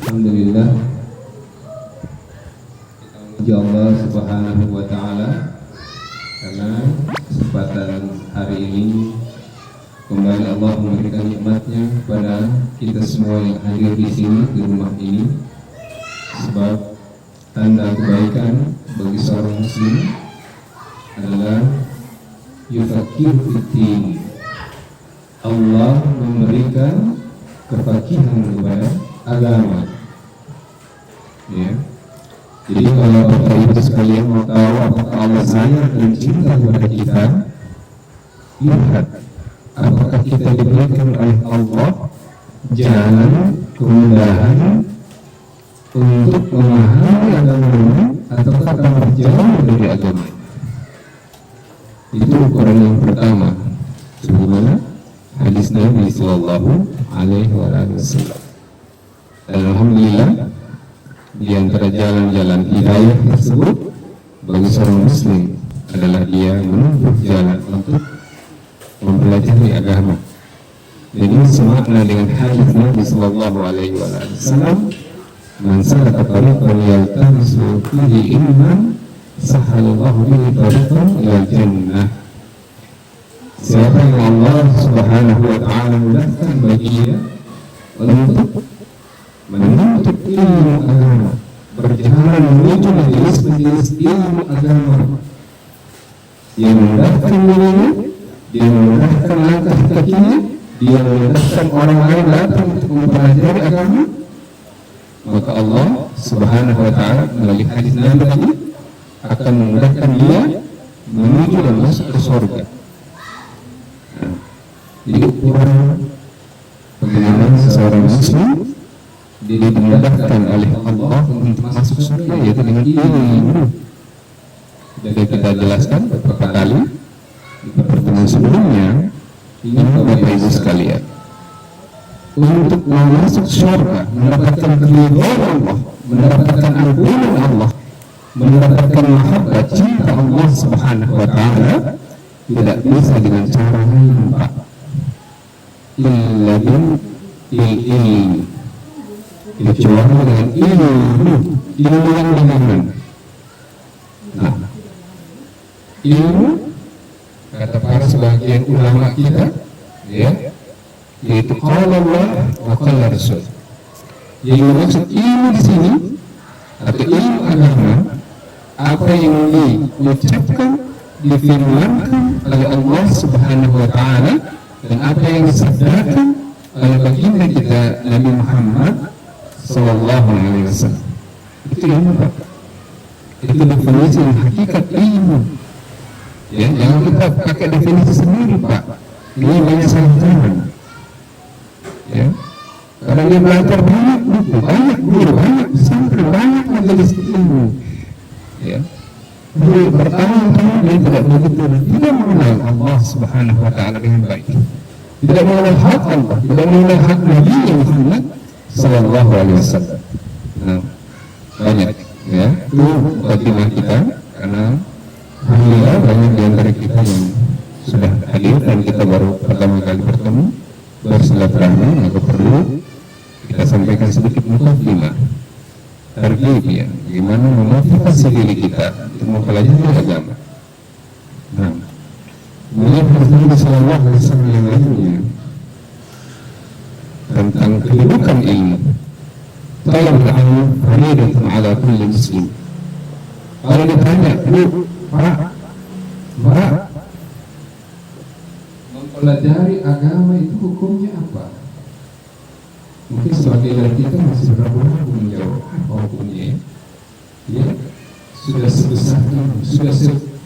Alhamdulillah, kita memuji Allah Subhanahu wa Ta'ala karena kesempatan hari ini kembali Allah memberikan nikmatnya kepada kita semua yang hadir di sini, di rumah ini. Sebab tanda kebaikan bagi seorang muslim adalah yufaqih fiddin. Allah memberikan kefakihan kepada agama. Ya. Jadi kalau Bapak Ibu sekalian mau tahu apakah Allah sayang dan cinta kepada kita, lihat apakah kita diberikan oleh Allah jalan kemudahan untuk memahami agama ataukah tambah jauh dari agama. Itu ukuran yang pertama. Sebagaimana hadis Nabi Sallallahu Alaihi Wasallam. Dan alhamdulillah, di antara jalan-jalan hidayah tersebut bagi seorang muslim adalah dia menempuh jalan untuk mempelajari agama. Jadi semakna dengan hadis Nabi Sallallahu Alaihi Wasallam, "Man salaka tariqan yaltamisu fihi ilman, sahhalallahu bihi tariqan ilal jannah." Siapa yang Allah Subhanahu wa Ta'ala mudahkan bagi dia untuk menuntut ilmu agama, berjalan menuju majelis-majelis ilmu agama, dia memudahkan dirinya, dia memudahkan langkah kakinya, dia memudahkan orang lain datang untuk mempelajari agama, maka Allah Subhanahu wa Ta'ala melalui hadis Nabi tadi akan memudahkan dia menuju dan masuk ke surga. Jadi ukuran bagaimana seorang muslim dimudahkan oleh Allah untuk masuk surga yaitu dengan ilmu. Jadi kita jelaskan beberapa kali di pertemuan sebelumnya, ini Bapak Ibu sekalian, untuk masuk surga, mendapatkan keridhaan Allah, mendapatkan ampunan Allah, mendapatkan mahabbah cinta Allah Subhanahu wa Ta'ala, tidak bisa dengan cara lain, Pak, illa bil ilmi, kecuali dengan ilmu yang bagaimana? Nah, ilmu kata para sebagian ulama kita, ya, yaitu qala Allah wa qala Rasul. Yang maksud ilmu di sini atau ilmu agama, apa yang diucapkan, difirmankan oleh Allah Subhanahu wa Ta'ala dan apa yang disabdakan oleh baginda kita Nabi Muhammad Sallallahu Alaihi Wasallam. Itu ilmu, Pak. Itu definisi hakikat ilmu. Ya, jangan kita pakai definisi sendiri, Pak. Ini banyak salah jalan. Ya, karena dia belajar banyak buku, banyak guru, banyak pesantren, banyak majelis ilmu. Ya, guru pertama-tama dia tidak begitu, tidak mengenal Allah Subhanahu Wa Taala dengan baik, tidak mengenal hak Allah, tidak mengenal hak Nabi Muhammad Sallallahu Alaihi Wasallam. Nah, banyak, ya, itu bagaimana kita, karena alhamdulillah banyak di antara kita yang sudah hadir dan kita baru pertama kali bertemu bersilaturahmi, maka perlu kita sampaikan sedikit mukadimah, targhib, ya, bagaimana memotivasi diri kita untuk mempelajari agama. Nah, melihat Nabi Sallallahu Alaihi Wasallam yang lainnya tentang kedudukan ilmu, talabul ilmi fariidatun ala kulli muslim. Kalau ditanya, Pak, mempelajari agama itu hukumnya apa? Mungkin sebagian dari kita masih ragu-ragu menjawab apa hukumnya. Ya, sudah sebesar ini, sudah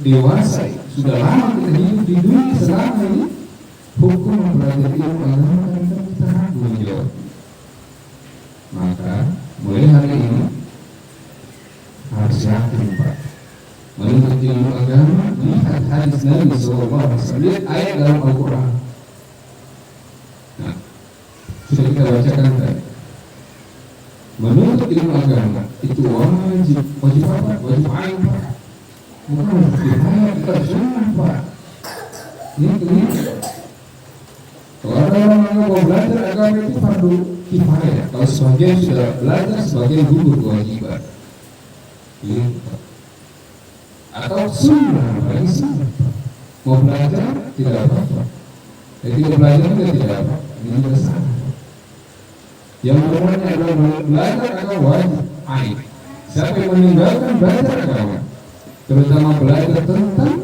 dewasa, sudah lama kita hidup di dunia selama ini, hukum mempelajari ilmu agama kadang-kadang kita ragu menjawab. Maka mulai hari ini harus yakin, Pak, menuntut ilmu agama, lihat hadis Nabi Sallallahu Alaihi Wasallam, lihat ayat dalam Al-Quran. Nah, sudah kita bacakan tadi, menuntut ilmu agama itu wajib. Wajib apa? Wajib ain, Pak. Bukan wajib kita sunnah, Pak. Ini kalau ada orang yang mau belajar agama itu fardu kifayah. Kalau sebagian sudah belajar, sebagian gugur kewajiban. Gitu. Atau sunnah, bagi sunnah. Mau belajar tidak apa-apa. Jadi tidak belajar juga tidak apa. Ini juga salah. Yang namanya adalah belajar agama wajib, aib. Siapa yang meninggalkan belajar agama, terutama belajar tentang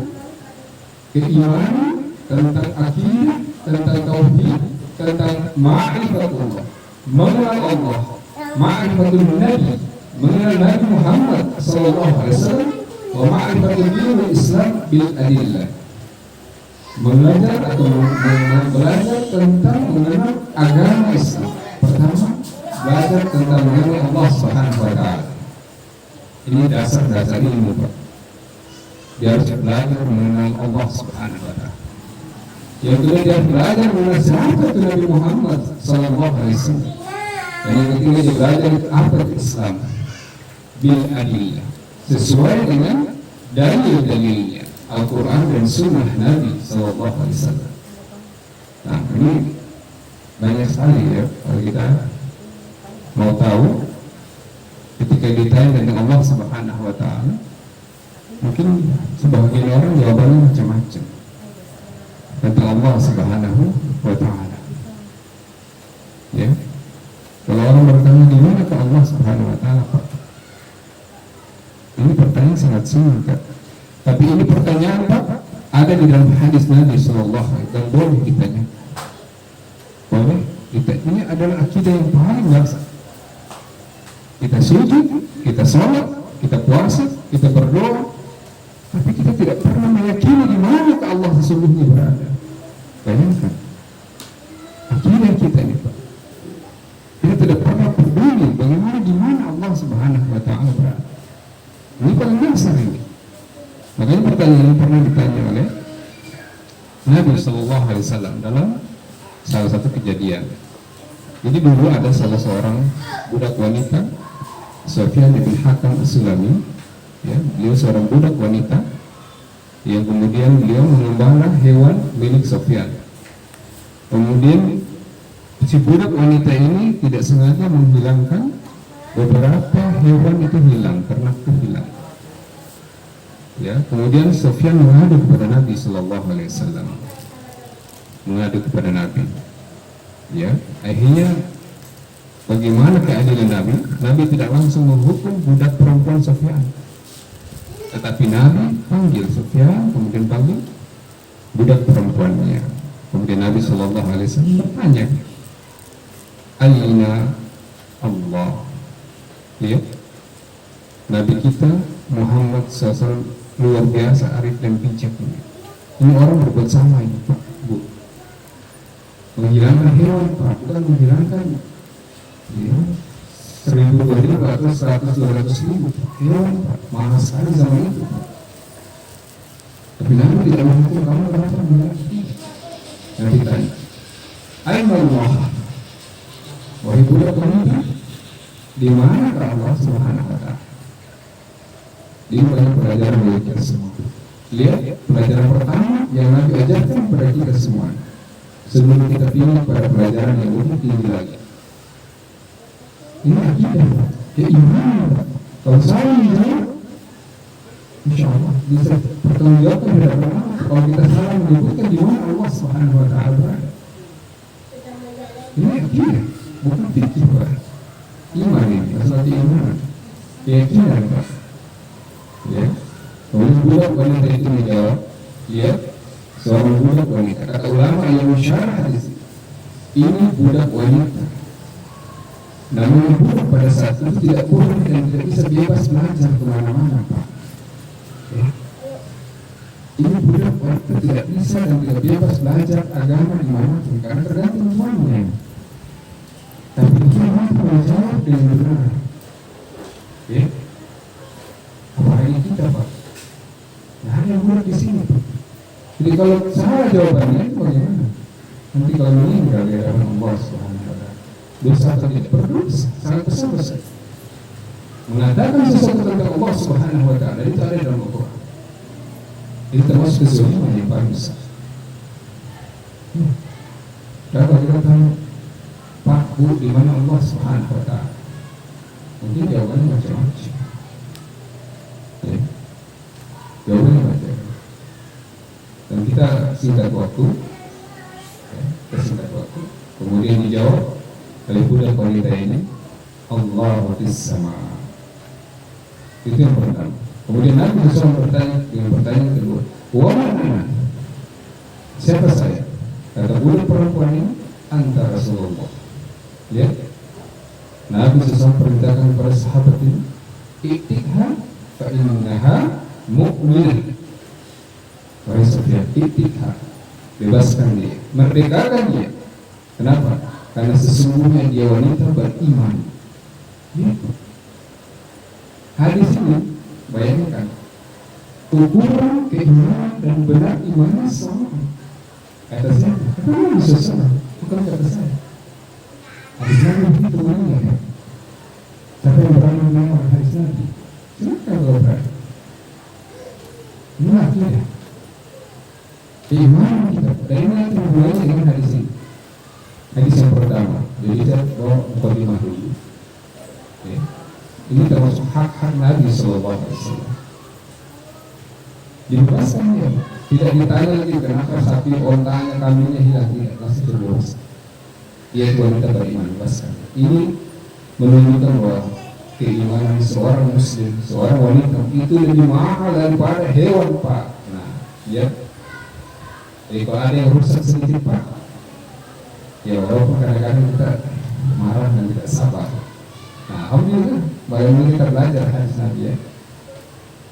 keimanan, tentang akidah, tentang tauhid, tentang ma'rifatullah, mengenal Allah, ma'rifatul Nabi, mengenal Nabi Muhammad sallallahu alaihi wasallam, wa ma'rifatul dinul Islam bil adillah. Belajar atau belajar tentang mengenal agama Islam. Pertama, belajar tentang mengenal Allah Subhanahu wa taala. Ini dasar-dasar ilmu, Pak. Dia harus belajar mengenal Allah Subhanahu wa taala. Yang kedua, dia belajar mengenal siapa itu Nabi Muhammad sallallahu alaihi wasallam. Dan yang ketiga, dia belajar apa itu Islam bil adillah, sesuai dengan dalil-dalilnya Al-Quran dan Sunnah Nabi sallallahu alaihi wasallam. Nah, ini banyak sekali ya kalau kita mau tahu. Ketika ditanya tentang Allah Subhanahu wa taala, mungkin sebagian orang jawabannya macam-macam tentang Allah Subhanahu wa taala. Ya. Kalau orang bertanya di mana ke Allah Subhanahu wa taala, Pak? Ini pertanyaan sangat singkat. Tapi ini pertanyaan, Pak, ada di dalam hadis Nabi sallallahu alaihi wasallam, dan boleh ditanya. Boleh ditanya. Ini adalah akidah yang paling dasar. Kita sujud, kita sholat, kita puasa, kita berdoa, tapi kita tidak pernah meyakini di mana ke Allah sesungguhnya berada. Bayangkan akidah kita ini, Pak. Kita tidak pernah peduli bagaimana di mana Allah Subhanahu wa taala berada. Ini paling dasar ini. Makanya pertanyaan ini pernah ditanya oleh Nabi sallallahu alaihi wasallam dalam salah satu kejadian. Jadi dulu ada salah seorang budak wanita, Sufyan bin Hakam As-Sulami, ya, beliau seorang budak wanita yang kemudian beliau mengembala hewan milik Sufyan. Kemudian si budak wanita ini tidak sengaja menghilangkan beberapa hewan itu hilang, ternak itu hilang. Ya, kemudian Sufyan mengadu kepada Nabi sallallahu alaihi wasallam. Mengadu kepada Nabi. Ya, akhirnya bagaimana keadilan Nabi? Nabi tidak langsung menghukum budak perempuan Sufyan, tetapi Nabi panggil Sufyan, kemudian panggil budak perempuannya. Kemudian Nabi sallallahu alaihi wasallam bertanya, "Aina Allah?" Lihat, Nabi kita Muhammad SAW luar biasa arif dan bijak ini. Ini orang berbuat salah ini, Pak, Bu. Menghilangkan hewan, Pak, bukan menghilangkan ya, 1000, 2000 atau 100, 200 ribu hewan, Pak. Mahal sekali zaman itu, Pak. Tapi Nabi tidak menghukum kamu kenapa menghilangkan. Nabi tanya, "Aina Allah?" Wahai budak wanita, di mana Allah Subhanahu wa taala? Ini banyak pelajaran bagi kita semua. Lihat, pelajaran pertama yang Nabi ajarkan kepada kita semua, sebelum kita pindah pada pelajaran yang lebih tinggi lagi. Ini akidah, keimanan, Pak. Kalau saya menjawab, insya Allah bisa pertanggungjawabkan di hadapan Allah. Kalau kita salah menyebutkan di mana Allah Subhanahu wa taala berada. Ini akidah, bukan fikih, Pak. Iman ini, asal keimanan, keyakinan, Pak. Ya, kemudian budak wanita itu menjawab, lihat, seorang budak wanita. Kata ulama yang mensyarah hadis ini budak wanita. Namun budak pada saat itu tidak boleh dan tidak bisa bebas belajar kemana-mana, Pak. Ya. Ini budak wanita tidak bisa dan tidak bebas belajar agama di mana-pun karena tergantung tuannya. Tapi dia mampu menjawab dengan benar. Ya. Apalagi kita, Pak. Nah, ada yang budak di sini, Pak. Jadi kalau salah jawabannya itu bagaimana? Nanti kalau meninggal di hadapan Allah Subhanahu wa taala, dosa atau tidak berdosa, sangat besar. Mengatakan sesuatu tentang Allah Subhanahu wa taala itu ada dalam Al-Quran. Ini termasuk kezaliman yang paling besar. Kalau kita tanya, Pak, Bu, di mana Allah Subhanahu wa Ta'ala? Mungkin jawabannya macam-macam. Ya. Jawabannya macam. Dan kita singkat waktu, ya, kita singkat waktu. Kemudian dijawab oleh budak wanita ini, Allah fis sama. Itu yang pertama. Kemudian Nabi SAW bertanya dengan pertanyaan kedua, wa mana? Siapa saya? Kata budak perempuan ini, anta Rasulullah. Ya, Nabi SAW perintahkan kepada sahabat ini, iktikha fa'innaha mu'minah. Wahai Sufyan, iktikha, bebaskan dia, merdekakan dia. Kenapa? Karena sesungguhnya dia wanita beriman. Ya. Hadis ini, bayangkan, ukuran keimanan dan benar imannya sama. Kata siapa? Kata Nabi SAW, bukan kata saya. Hadis Nabi begitu mulia, ya. Siapa yang berani mengenal hadis Nabi? Silakan kalau berani. Ini akidah. Keimanan kita. Dan ini nanti hubungannya dengan hadis ini. Hadis yang pertama. Jadi saya bawa mukadimah dulu. Ya. Ini termasuk hak-hak Nabi SAW. Dibebaskan dia. Tidak ditanya lagi kenapa sapi ontanya kambingnya hilang, tidak, langsung terbebas. Dia itu wanita beriman, bebaskan. Ini menunjukkan bahwa keimanan seorang muslim, seorang wanita itu lebih mahal daripada hewan, Pak. Nah, ya. Jadi kalau ada yang rusak sedikit, Pak, ya walaupun kadang-kadang kita marah dan tidak sabar. Nah, alhamdulillah, bagaimana kita belajar hadis Nabi, ya.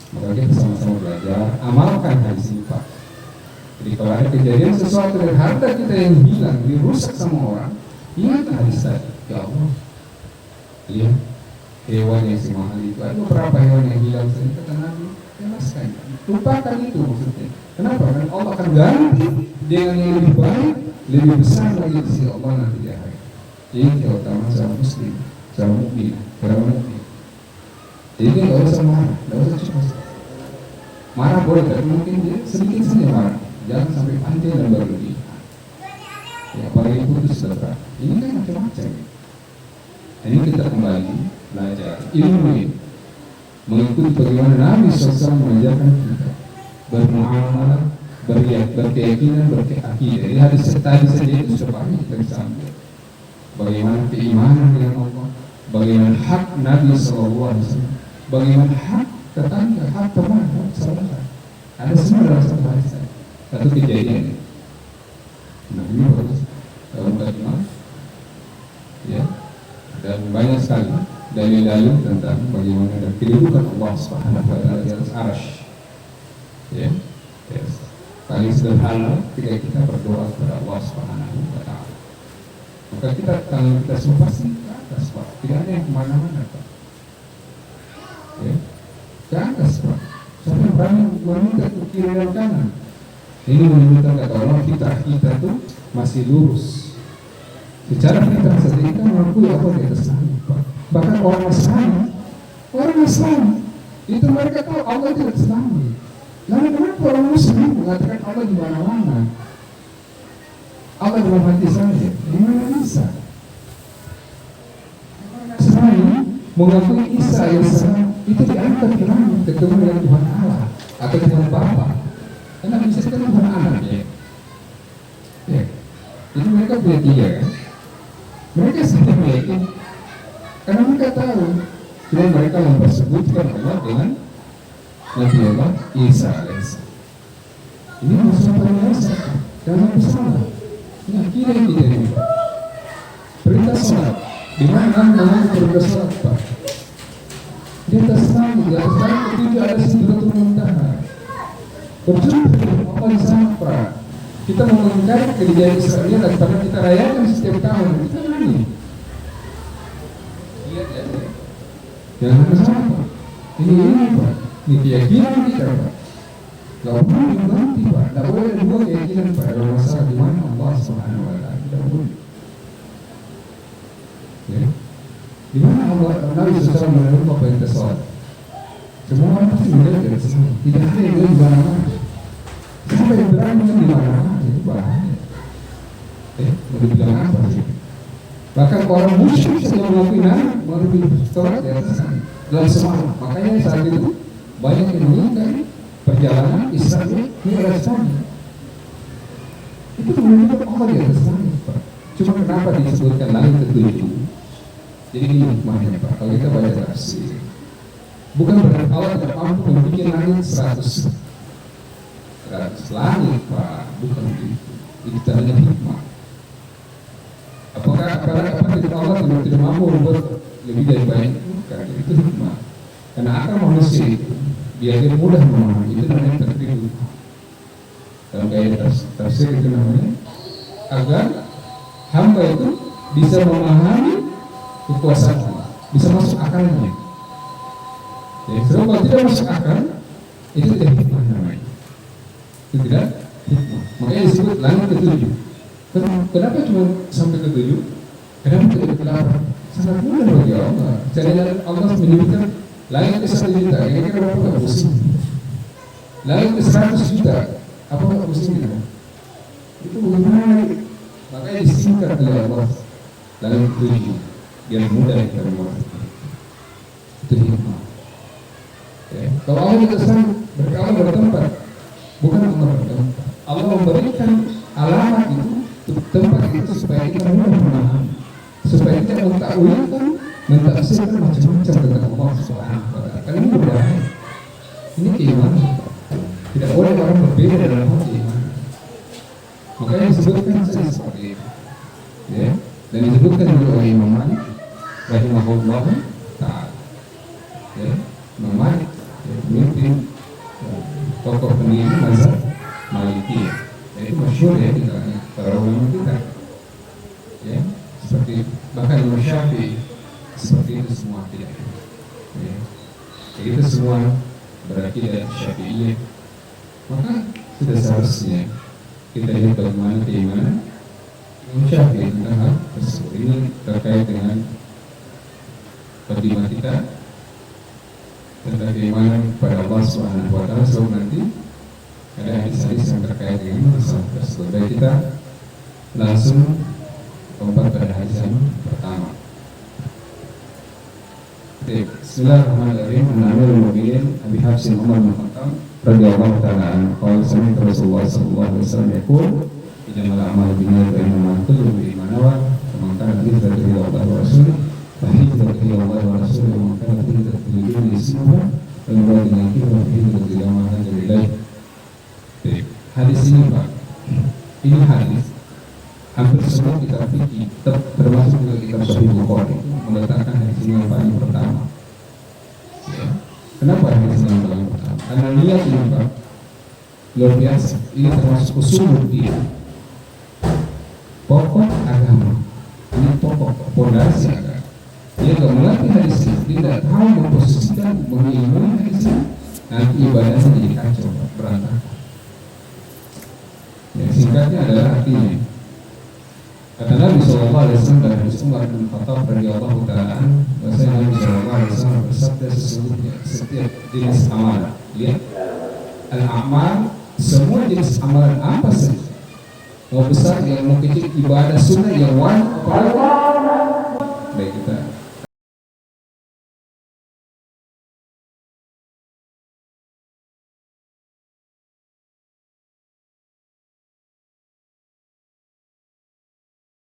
Maka kita sama-sama belajar, amalkan hadis ini, Pak. Jadi kalau ada kejadian sesuatu dari harta kita yang hilang, dirusak sama orang, ingat hadis tadi. Ya Allah, lihat hewan yang semahal itu. Ada beberapa hewan yang hilang, sering kata Nabi, jelaskan. Lupakan itu maksudnya. Kenapa? Karena Allah akan ganti dengan yang lebih baik, lebih besar lagi di sisi Allah nanti di akhirat. Ini keutamaan seorang muslim, seorang mukmin, seorang mukmin. Jadi nggak usah marah, nggak usah cemas. Marah boleh, tapi mungkin dia sedikit saja marah. Jangan sampai pantai dan berlebihan. Ya, apalagi putus setelah. Ini kan macam-macam. Ini kita kembali belajar ilmu ini, mengikuti bagaimana Nabi SAW mengajarkan kita bermuamalah, berkeyakinan, berkeyakinan. Jadi hadis tadi saja itu sudah banyak kita bisa ambil. Bagaimana keimanan dengan Allah, bagaimana hak Nabi SAW, bagaimana hak tetangga, hak teman, hak saudara. Ada semua dalam satu hadis, satu kejadian. Nah, ini bagus. Dalam kalimat, ya, dan banyak sekali dalil-dalil tentang bagaimana dan kedudukan Allah Subhanahu wa Ta'ala di atas arsy. Ya, yes. Paling sederhana ketika kita berdoa kepada Allah Subhanahu wa Ta'ala. Maka kita kalau kita semua pasti ke atas, Pak. Tidak ada yang kemana-mana, Pak. Ya, ke atas, Pak. Sampai banyak wanita ke kiri dan kanan. Ini menunjukkan kata Allah kita tuh masih lurus. Secara kita saja kita mengakui apa di atas langit, Pak. Bahkan orang Islam itu mereka tahu Allah di atas langit. Lalu kenapa orang Muslim mengatakan Allah di mana-mana? Allah dalam hati saya, di mana bisa? Saya mengakui Isa itu diangkat ke langit ketemu dengan Tuhan Allah atau Tuhan Bapa. Karena bisa ketemu Tuhan Anak, ya. Ya. Jadi mereka punya tiga, kan? Mereka sudah yakin karena mereka tahu bahwa mereka mempersebutkan Allah dengan Nabi Allah Isa alaihissalam. Ini masalah biasa, jangan bersalah. Ini kira kita ini. Perintah salat, di mana namanya perintah salat, Pak? Di atas langit, di atas langit ketujuh ada Sidratul Muntaha. Berjumpa Allah di sana, Pak. Kita mau mengingkari kejadian Israel dan karena kita rayakan setiap tahun. Kita ini. Lihat ya. Jangan bersama. Ini Pak. Ini keyakinan kita, Pak. Gak boleh diganti, Pak. Gak boleh dua keyakinan, Pak. Ada masalah di mana Allah Subhanahu wa Ta'ala. Tidak boleh. Ya. Di mana Allah Nabi SAW menerima perintah salat. Semua orang pasti melihat dari sana. Tidak ada yang di mana-mana. Siapa yang berani di mana-mana itu bahaya. Mau dibilang apa sih? Bahkan orang musyrik saja mengakui sholat di atas kami dalam semalam. Makanya saat itu banyak yang menginginkan perjalanan Isra Mi'raj tadi. Itu menunjukkan Allah di atas kami, Pak. Cuma kenapa disebutkan langit ketujuh? Jadi ini hikmahnya, Pak. Kalau kita baca tafsir, bukan berarti Allah tidak mampu membuat langit 100 langit, Pak. Bukan begitu. Itu hanya hikmah. Apakah Allah tidak mampu membuat lebih dari banyak? Bukan. Itu hikmah. Karena akal manusia itu biar dia mudah memahami, itu namanya tertidur. Dalam gaya tafsir itu namanya agar hamba itu bisa memahami kekuasaan Allah, bisa masuk akalnya. Ya, kalau tidak masuk akal, itu tidak hikmah namanya. Itu tidak hikmah. Makanya disebut langit ketujuh. Kenapa cuma sampai ketujuh? Kenapa tidak ke-8? Sangat mudah bagi Allah. Caranya Allah menyebutkan langit ke 1 juta, kira-kira berapa nggak pusing? Langit ke 100 juta, apa nggak pusing kita? Itu bagaimana? Makanya disingkat oleh Allah langit ketujuh, biar mudah kita memahami. Itu hikmah. Ya. Kalau Allah kita selalu berkala bertempat, bukan Allah bertempat. Allah memberikan alamat itu, tempat itu supaya kita mudah memahami, supaya kita mentakwilkan, mentafsirkan macam-macam tentang Allah Subhanahu wa Ta'ala. Karena ini berbahaya. Ini keimanan. Tidak boleh orang berbeda dalam hal keimanan. Makanya disebutkan saja seperti itu. Ya. Dan disebutkan juga oleh Imam Malik rahimahullah ta'ala. Ya. Imam Malik pemimpin tokoh pendiri mazhab Malikiyah. Itu masyhur ya di kalangan para ulama kita. Ya. Seperti bahkan Imam Syafi'i seperti itu semua tidak. Ya. Itu semua berakidah Syafi'iyah. Maka sudah seharusnya kita lihat bagaimana keimanan Imam Syafi'i tentang hal tersebut. Ini terkait dengan pertimbangan kita tentang keimanan kepada Allah Subhanahu wa Ta'ala. Sebab nanti ada hadis-hadis yang terkait dengan masalah tersebut. Baik, kita langsung lompat pada hadis yang pertama. Bismillahirrahmanirrahim. Amirul Mukminin Abi Hafsin Umar bin Khattab radhiyallahu ta'ala anhu qala sami'tu Rasulullah sallallahu alaihi wasallam yaqul innamal a'malu binniyati wa innamal kullu imrin ma nawa faman kana hijratuhu ila Allah wa rasulih fa hijratuhu ila Allah wa rasulih wa man kana hijratuhu ila dunya yusibuha fa hijratuhu ila ma hajara ilaih. Hadis ini, Pak, ini hadis hampir semua kitab fikih, termasuk juga kitab Sahih Bukhari, meletakkan hadis ini yang paling pertama. Ya. Kenapa hadis ini yang paling pertama? Karena niat ini, Pak, luar biasa. Ini termasuk usul dia, pokok agama. Ini pokok pondasi agama. Dia tidak mengerti hadis ini, dia tidak tahu memposisikan, mengilmui hadis ini, nanti ibadahnya jadi kacau, berantakan. Ya, singkatnya adalah artinya. Kata Nabi Sallallahu Alaihi Wasallam dalam hadis Umar bin Khattab radhiyallahu ta'ala anhu, bahwasanya Nabi Sallallahu Alaihi Wasallam bersabda sesungguhnya setiap jenis amalan, lihat, al-amal, semua jenis amalan apa saja, mau besar yang mau kecil, ibadah sunnah yang wajib, apalagi